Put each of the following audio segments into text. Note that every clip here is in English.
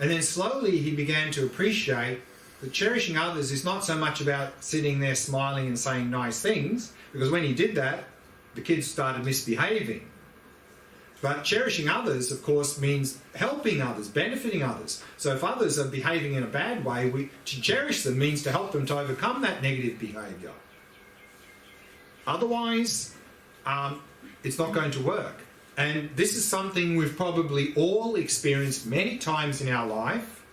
And then slowly he began to appreciate that cherishing others is not so much about sitting there smiling and saying nice things, because when he did that, the kids started misbehaving. But cherishing others, of course, means helping others, benefiting others. So if others are behaving in a bad way, to cherish them means to help them to overcome that negative behaviour. Otherwise, it's not going to work. And this is something we've probably all experienced many times in our life,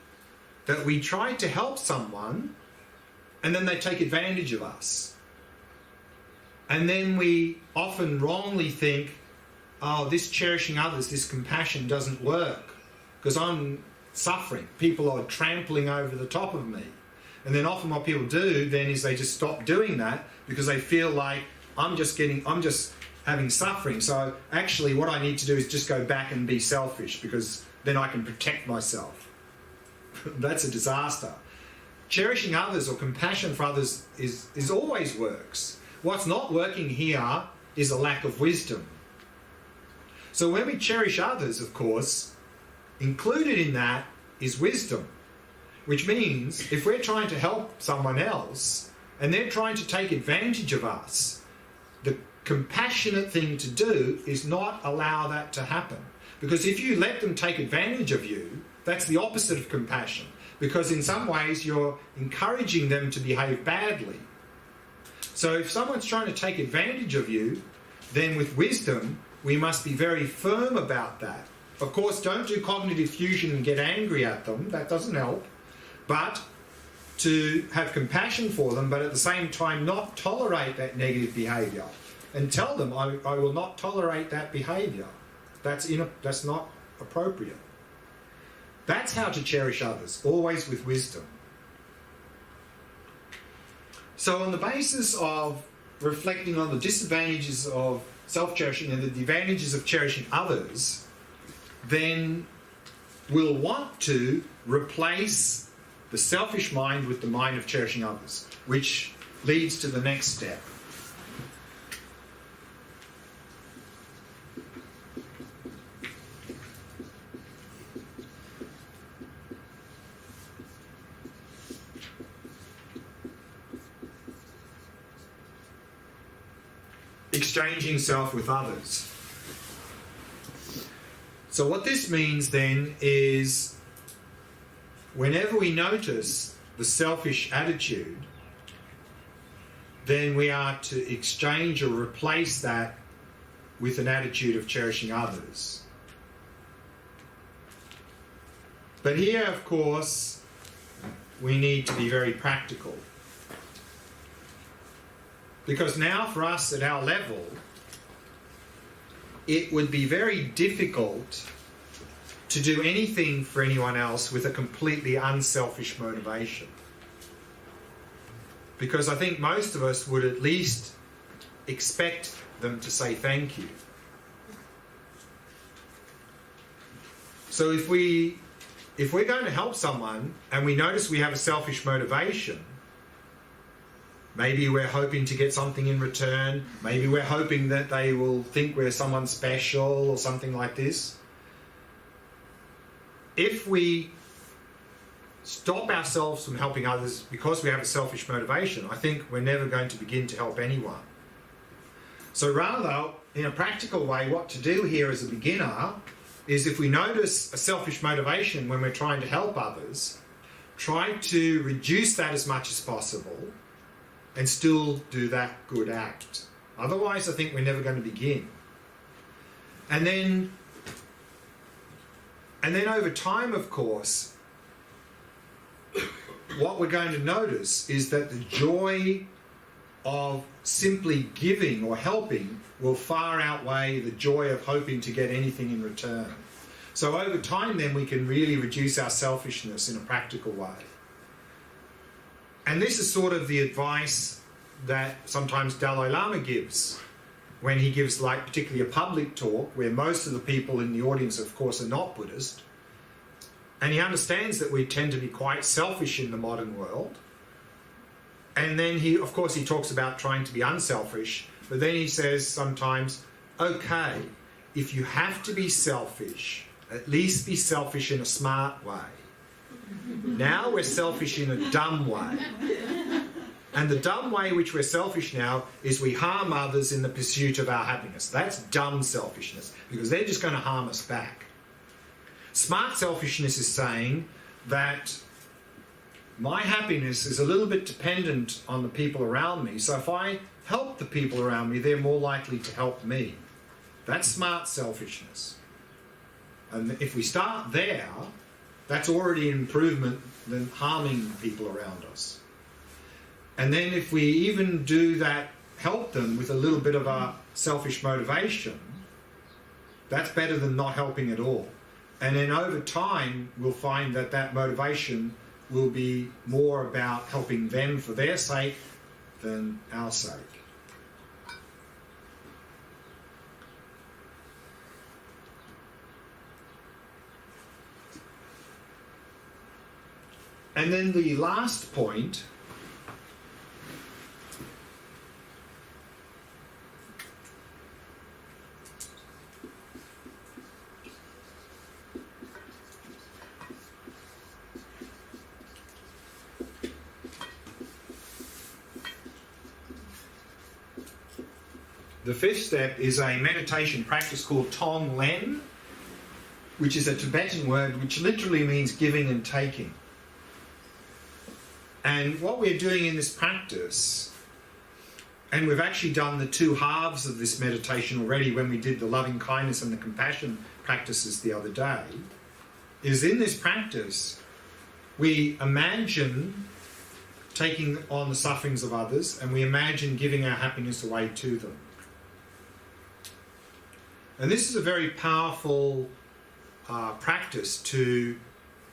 that we try to help someone and then they take advantage of us. And then we often wrongly think, oh, this cherishing others, this compassion doesn't work because I'm suffering. People are trampling over the top of me. And then often what people do then is they just stop doing that because they feel like I'm just having suffering. So actually what I need to do is just go back and be selfish because then I can protect myself. That's a disaster. Cherishing others or compassion for others is always works. What's not working here is a lack of wisdom. So when we cherish others, of course, included in that is wisdom, which means if we're trying to help someone else and they're trying to take advantage of us, the compassionate thing to do is not allow that to happen. Because if you let them take advantage of you, that's the opposite of compassion. Because in some ways you're encouraging them to behave badly. So if someone's trying to take advantage of you, then with wisdom, we must be very firm about that. Of course, don't do cognitive fusion and get angry at them. That doesn't help. But to have compassion for them, but at the same time not tolerate that negative behaviour. And tell them, I will not tolerate that behaviour. That's not appropriate. That's how to cherish others, always with wisdom. So on the basis of reflecting on the disadvantages of self-cherishing and the advantages of cherishing others, then we'll want to replace the selfish mind with the mind of cherishing others, which leads to the next step. Exchanging self with others. So what this means then is whenever we notice the selfish attitude, then we are to exchange or replace that with an attitude of cherishing others. But here, of course, we need to be very practical. Because now for us at our level, it would be very difficult to do anything for anyone else with a completely unselfish motivation. Because I think most of us would at least expect them to say thank you. So if we're going to help someone and we notice we have a selfish motivation, maybe we're hoping to get something in return. Maybe we're hoping that they will think we're someone special or something like this. If we stop ourselves from helping others because we have a selfish motivation, I think we're never going to begin to help anyone. So rather, in a practical way, what to do here as a beginner is if we notice a selfish motivation when we're trying to help others, try to reduce that as much as possible and still do that good act. Otherwise, I think we're never going to begin. And then over time, of course, what we're going to notice is that the joy of simply giving or helping will far outweigh the joy of hoping to get anything in return. So over time, then, we can really reduce our selfishness in a practical way. And this is sort of the advice that sometimes Dalai Lama gives when he gives, like, particularly a public talk where most of the people in the audience, of course, are not Buddhist. And he understands that we tend to be quite selfish in the modern world. And then he talks about trying to be unselfish, but then he says sometimes, okay, if you have to be selfish, at least be selfish in a smart way. Now we're selfish in a dumb way. And the dumb way in which we're selfish now is we harm others in the pursuit of our happiness. That's dumb selfishness, because they're just going to harm us back. Smart selfishness is saying that my happiness is a little bit dependent on the people around me, so if I help the people around me, they're more likely to help me. That's smart selfishness. And if we start there, that's already an improvement than harming people around us. And then if we even do that, help them with a little bit of a selfish motivation, that's better than not helping at all. And then over time, we'll find that that motivation will be more about helping them for their sake than our sake. And then the last point the fifth step is a meditation practice called Tomlin, which is a Tibetan word which literally means giving and taking. And what we're doing in this practice, and we've actually done the two halves of this meditation already when we did the loving kindness and the compassion practices the other day, is in this practice we imagine taking on the sufferings of others and we imagine giving our happiness away to them. And this is a very powerful practice to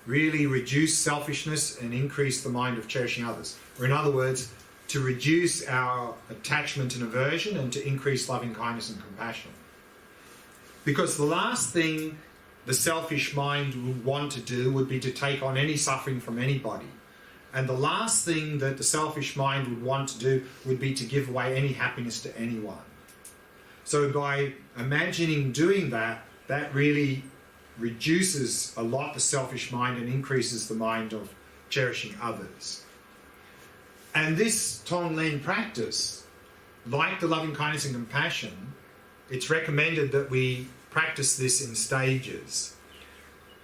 really reduce selfishness and increase the mind of cherishing others. Or in other words, to reduce our attachment and aversion and to increase loving kindness and compassion. Because the last thing the selfish mind would want to do would be to take on any suffering from anybody. And the last thing that the selfish mind would want to do would be to give away any happiness to anyone. So by imagining doing that, that really reduces a lot the selfish mind and increases the mind of cherishing others. And this Tomlin practice, like the loving kindness and compassion, it's recommended that we practice this in stages.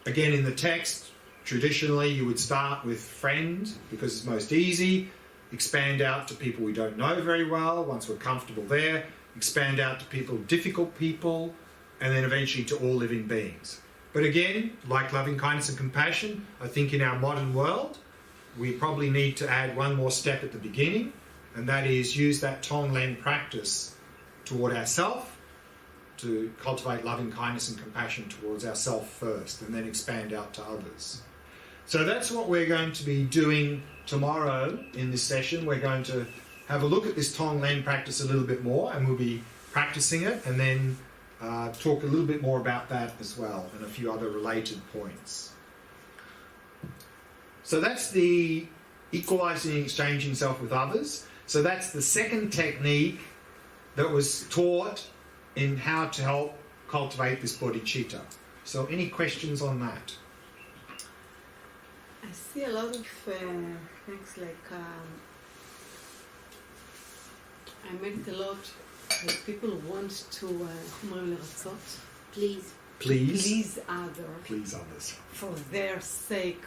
Again, in the text, traditionally you would start with friend because it's most easy, expand out to people we don't know very well once we're comfortable there, expand out to people, difficult people, and then eventually to all living beings. But again, like loving kindness and compassion, I think in our modern world, we probably need to add one more step at the beginning, and that is use that Tomlin practice toward ourselves to cultivate loving kindness and compassion towards ourselves first, and then expand out to others. So that's what we're going to be doing tomorrow in this session. We're going to have a look at this Tomlin practice a little bit more, and we'll be practicing it, and then talk a little bit more about that as well, and a few other related points. So that's the equalizing and exchanging self with others. So that's the second technique that was taught in how to help cultivate this bodhicitta. So any questions on that? I see a lot of things like I met a lot that people want to please others for their sake,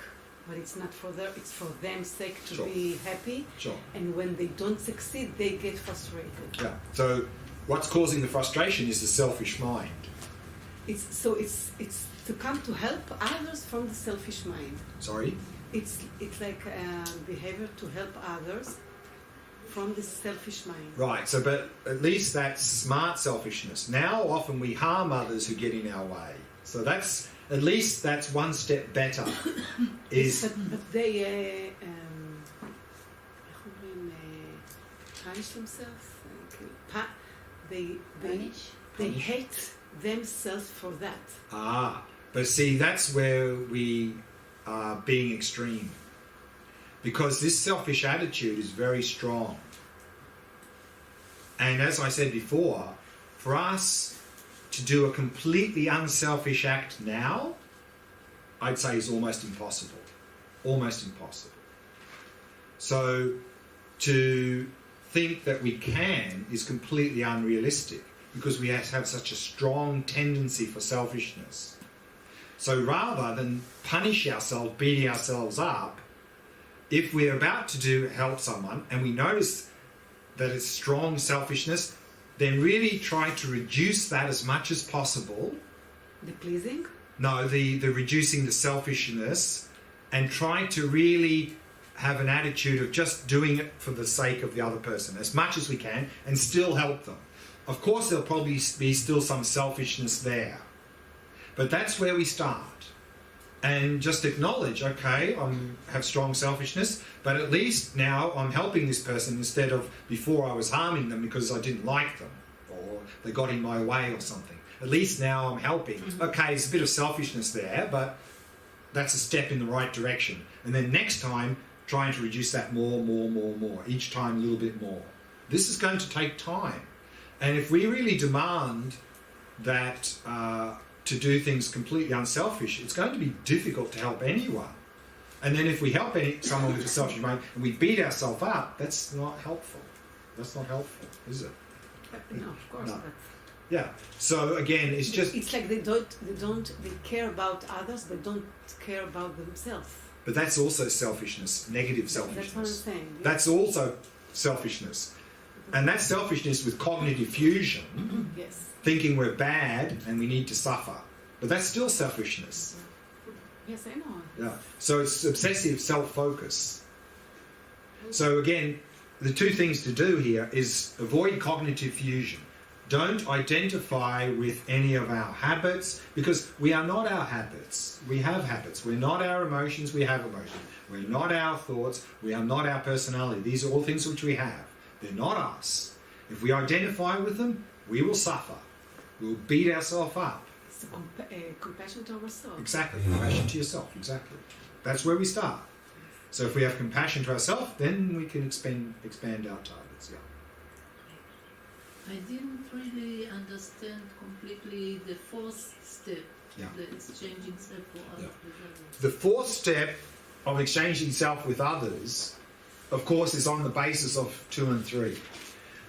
but it's not for their, it's for them sake to Sure. be happy. Sure. And when they don't succeed, they get frustrated. Yeah. So what's causing the frustration is the selfish mind. It's to come to help others from the selfish mind. Sorry? It's like behavior to help others from the selfish mind. Right, so but at least that's smart selfishness. Now often we harm others who get in our way. So that's, at least that's one step better. But they punish themselves. They hate themselves for that. Ah, but see, that's where we are being extreme. Because this selfish attitude is very strong. And as I said before, for us to do a completely unselfish act now, I'd say is almost impossible. almost impossible. So to think that we can is completely unrealistic because we have such a strong tendency for selfishness. So rather than punish ourselves, beating ourselves up, if we're about to help someone and we notice that it's strong selfishness, then really try to reduce that as much as possible. The pleasing? No, the reducing the selfishness, and try to really have an attitude of just doing it for the sake of the other person as much as we can and still help them. Of course, there'll probably be still some selfishness there, but that's where we start. And just acknowledge, okay, I have strong selfishness, but at least now I'm helping this person instead of before I was harming them because I didn't like them or they got in my way or something. At least now I'm helping. Okay, there's a bit of selfishness there, but that's a step in the right direction. And then next time, trying to reduce that more. Each time a little bit more. This is going to take time. And if we really demand that to do things completely unselfish, it's going to be difficult to help anyone. And then if we help someone with a selfish mind and we beat ourselves up, that's not helpful. That's not helpful, is it? No, of course not. Yeah. So again, it's just... It's like they care about others, but don't care about themselves. But that's also selfishness, negative selfishness. That's what I'm saying. Yeah. That's also selfishness. And that's selfishness with cognitive fusion, Yes. thinking we're bad and we need to suffer. But that's still selfishness. Yes, I know. Yeah. So it's obsessive self-focus. So again, the two things to do here is avoid cognitive fusion. Don't identify with any of our habits, because we are not our habits. We have habits. We're not our emotions, we have emotions. We're not our thoughts, we are not our personality. These are all things which we have. They're not us. If we identify with them, we will suffer. We'll beat ourselves up. It's compassion to ourselves. Exactly. Compassion to yourself. Exactly. That's where we start. So if we have compassion to ourselves, then we can expand our targets. Yeah. I didn't really understand completely the fourth step, the exchanging self for others. Yeah. The fourth step of exchanging self with others, of course, is on the basis of 2 and 3.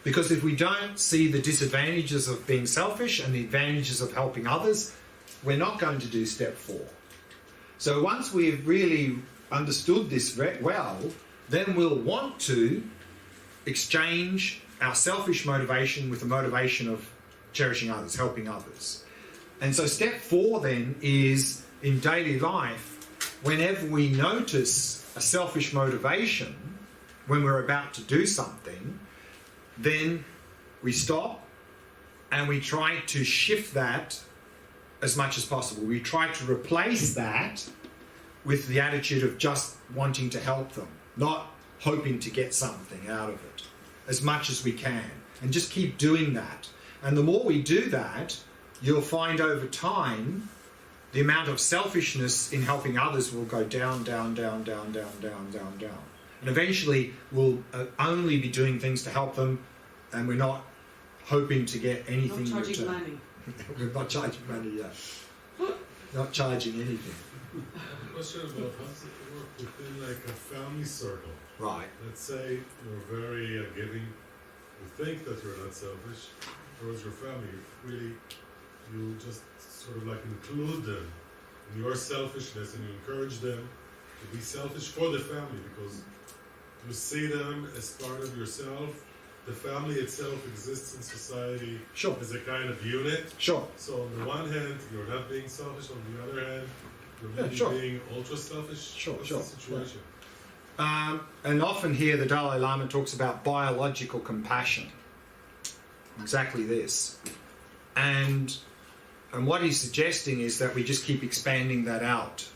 Because if we don't see the disadvantages of being selfish and the advantages of helping others, we're not going to do step 4. So once we've really understood this well, then we'll want to exchange our selfish motivation with the motivation of cherishing others, helping others. And so step 4 then is, in daily life, whenever we notice a selfish motivation, when we're about to do something, then we stop and we try to shift that as much as possible. We try to replace that with the attitude of just wanting to help them, not hoping to get something out of it, as much as we can, and just keep doing that. And the more we do that, you'll find over time the amount of selfishness in helping others will go down. And eventually we'll only be doing things to help them, and we're not hoping to get anything Not in charging return. money. We're not charging money yet. Not charging anything. Question about how does it work within like a family circle? Right. Let's say you're very giving, you think that you're not selfish towards your family. You just sort of like include them in your selfishness, and you encourage them to be selfish for the family because you see them as part of yourself. The family itself exists in society as a kind of unit. Sure. So on the one hand, you're not being selfish. On the other hand, you're maybe being ultra selfish. What's the situation? And often here the Dalai Lama talks about biological compassion. Exactly this. And what he's suggesting is that we just keep expanding that out.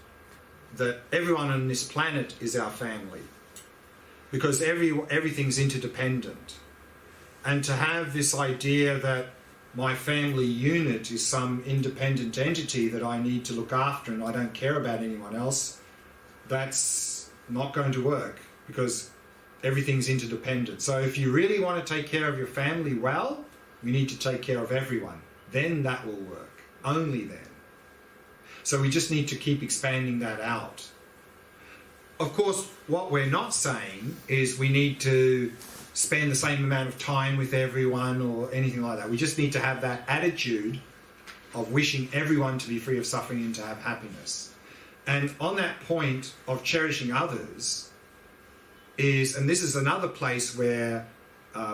That everyone on this planet is our family. Because everything's interdependent. And to have this idea that my family unit is some independent entity that I need to look after and I don't care about anyone else, that's not going to work because everything's interdependent. So if you really want to take care of your family well, you need to take care of everyone. Then that will work. Only then. So we just need to keep expanding that out. of course, what we're not saying is we need to spend the same amount of time with everyone or anything like that. We just need to have that attitude of wishing everyone to be free of suffering and to have happiness. And on that point of cherishing others is, and this is another place where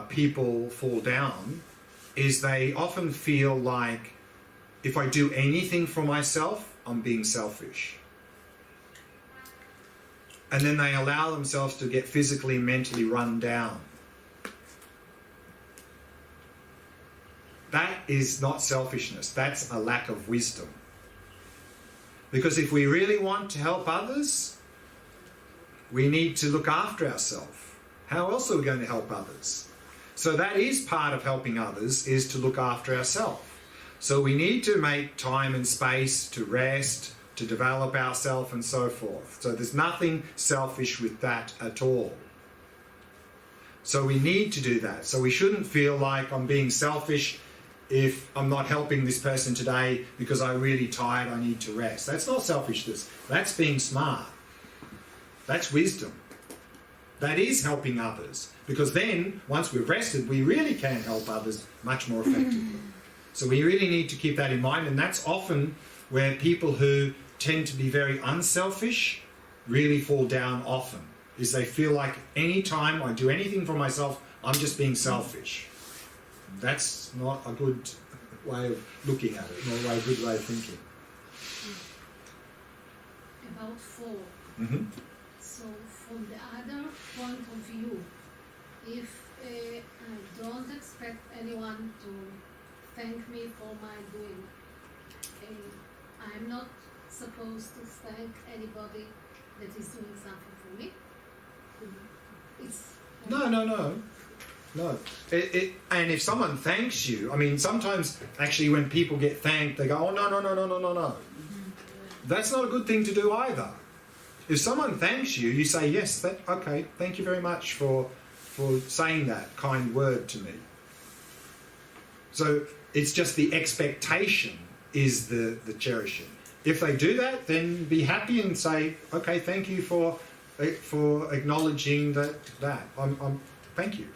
people fall down, is they often feel like if I do anything for myself, I'm being selfish. And then they allow themselves to get physically and mentally run down. That is not selfishness, that's a lack of wisdom. Because if we really want to help others, we need to look after ourselves. How else are we going to help others? So that is part of helping others, is to look after ourselves. So we need to make time and space to rest, to develop ourselves and so forth. So there's nothing selfish with that at all. So we need to do that. So we shouldn't feel like I'm being selfish if I'm not helping this person today because I'm really tired, I need to rest. That's not selfishness. That's being smart. That's wisdom. That is helping others. Because then, once we've rested, we really can help others much more effectively. So we really need to keep that in mind. And that's often where people who tend to be very unselfish really fall down often. Is they feel like any time I do anything for myself, I'm just being selfish. That's not a good way of looking at it, not a good way of thinking. About four. Mm-hmm. So from the other point of view, if I don't expect anyone to thank me for my doing, I'm not supposed to thank anybody that is doing something for me. It's No. And if someone thanks you, I mean, sometimes actually when people get thanked, they go, oh, no. That's not a good thing to do either. If someone thanks you, you say, yes, okay, thank you very much for saying that kind word to me. So it's just the expectation is the cherishing. If they do that, then be happy and say, okay, thank you for acknowledging that. Thank you.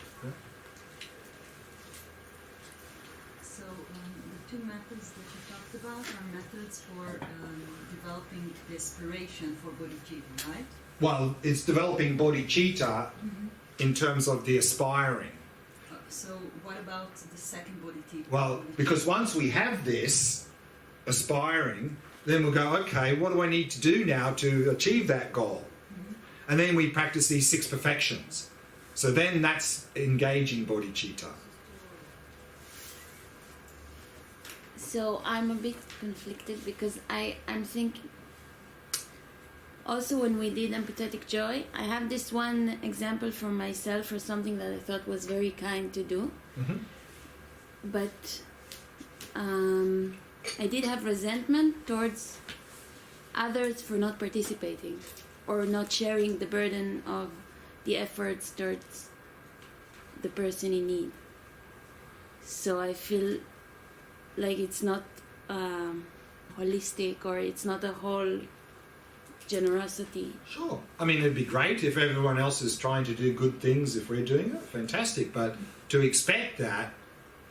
So the two methods that you talked about are methods for developing the aspiration for bodhicitta, right? Well, it's developing bodhicitta in terms of the aspiring. So what about the second bodhicitta? Well, because once we have this aspiring, then we'll go, okay, what do I need to do now to achieve that goal? And then we practice these 6 perfections. So then that's engaging bodhicitta. So I'm a bit conflicted because I'm thinking, also when we did empathetic joy, I have this one example for myself for something that I thought was very kind to do. But I did have resentment towards others for not participating or not sharing the burden of the efforts towards the person in need. So I feel like it's not holistic, or it's not a whole generosity. Sure. I mean, it'd be great if everyone else is trying to do good things if we're doing it. Fantastic. But to expect that,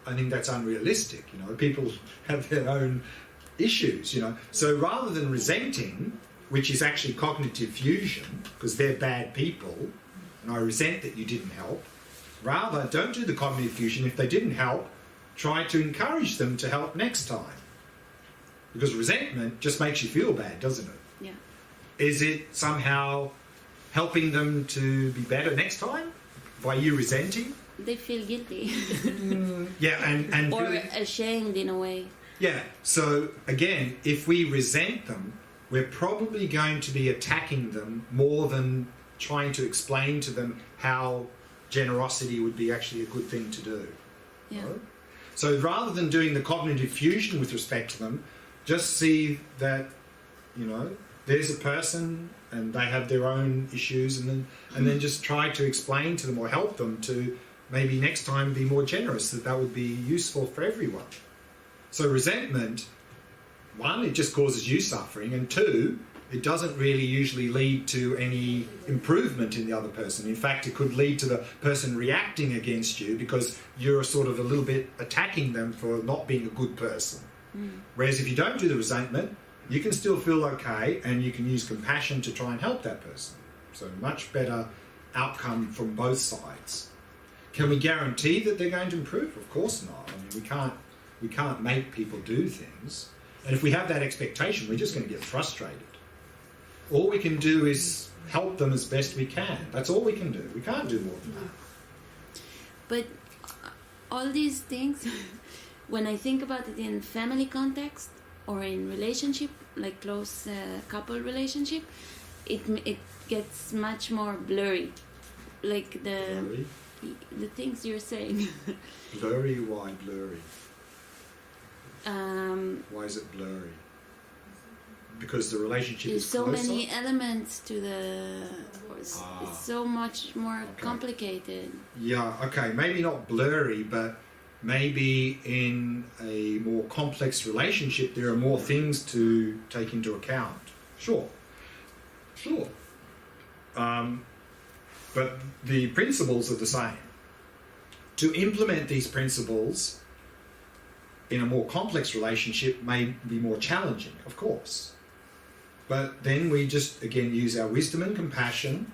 I think that's unrealistic. You know, people have their own issues, you know. So rather than resenting, which is actually cognitive fusion, because they're bad people, and I resent that you didn't help, rather don't do the cognitive fusion. If they didn't help, try to encourage them to help next time. Because resentment just makes you feel bad, doesn't it? Yeah. Is it somehow helping them to be better next time by you resenting? They feel guilty. Yeah, and or feeling, ashamed in a way. yeah. So again, if we resent them, we're probably going to be attacking them more than trying to explain to them how generosity would be actually a good thing to do. Yeah. Right? So rather than doing the cognitive fusion with respect to them, just see that, you know, there's a person and they have their own issues, and then just try to explain to them or help them to maybe next time be more generous, that would be useful for everyone. So resentment, one, it just causes you suffering, and two, it doesn't really usually lead to any improvement in the other person. In fact, it could lead to the person reacting against you because you're sort of a little bit attacking them for not being a good person. Whereas if you don't do the resentment, you can still feel okay and you can use compassion to try and help that person. So much better outcome from both sides. Can we guarantee that they're going to improve? Of course not. I mean, we can't make people do things. And if we have that expectation, we're just going to get frustrated. All we can do is help them as best we can. That's all we can do. We can't do more than that. But all these things, when I think about it in family context or in relationship, like close couple relationship, it gets much more blurry. Like Blurry? the things you're saying. Blurry? Why blurry? Why is it blurry? Because the relationship There's is so closer? many elements to the... It's so much more complicated. Yeah, okay, maybe not blurry, but maybe in a more complex relationship there are more things to take into account. Sure. But the principles are the same. To implement these principles in a more complex relationship may be more challenging, of course. But then we just, again, use our wisdom and compassion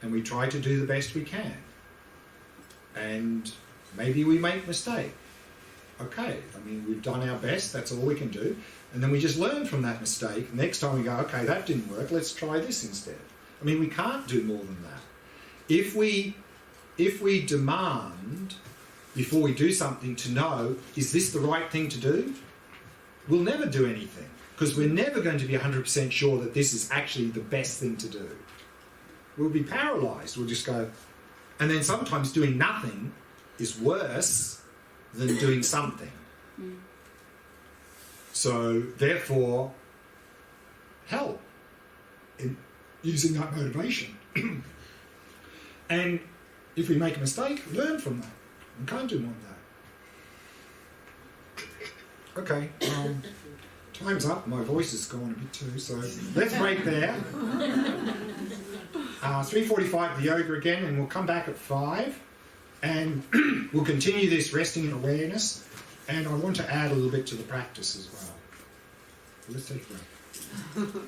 and we try to do the best we can. And maybe we make mistakes. Okay, I mean, we've done our best, that's all we can do. And then we just learn from that mistake. Next time we go, okay, that didn't work, let's try this instead. I mean, we can't do more than that. If we demand, before we do something, to know, is this the right thing to do? We'll never do anything. Because we're never going to be 100% sure that this is actually the best thing to do. We'll be paralysed. We'll just go... And then sometimes doing nothing is worse than doing something. So, therefore, help in using that motivation. And if we make a mistake, learn from that. We can't do more than that. Okay. Time's up. My voice has gone a bit too, so let's break there. 3:45 the yoga again, and we'll come back at 5, and we'll continue this resting in awareness. And I want to add a little bit to the practice as well. Let's take a break.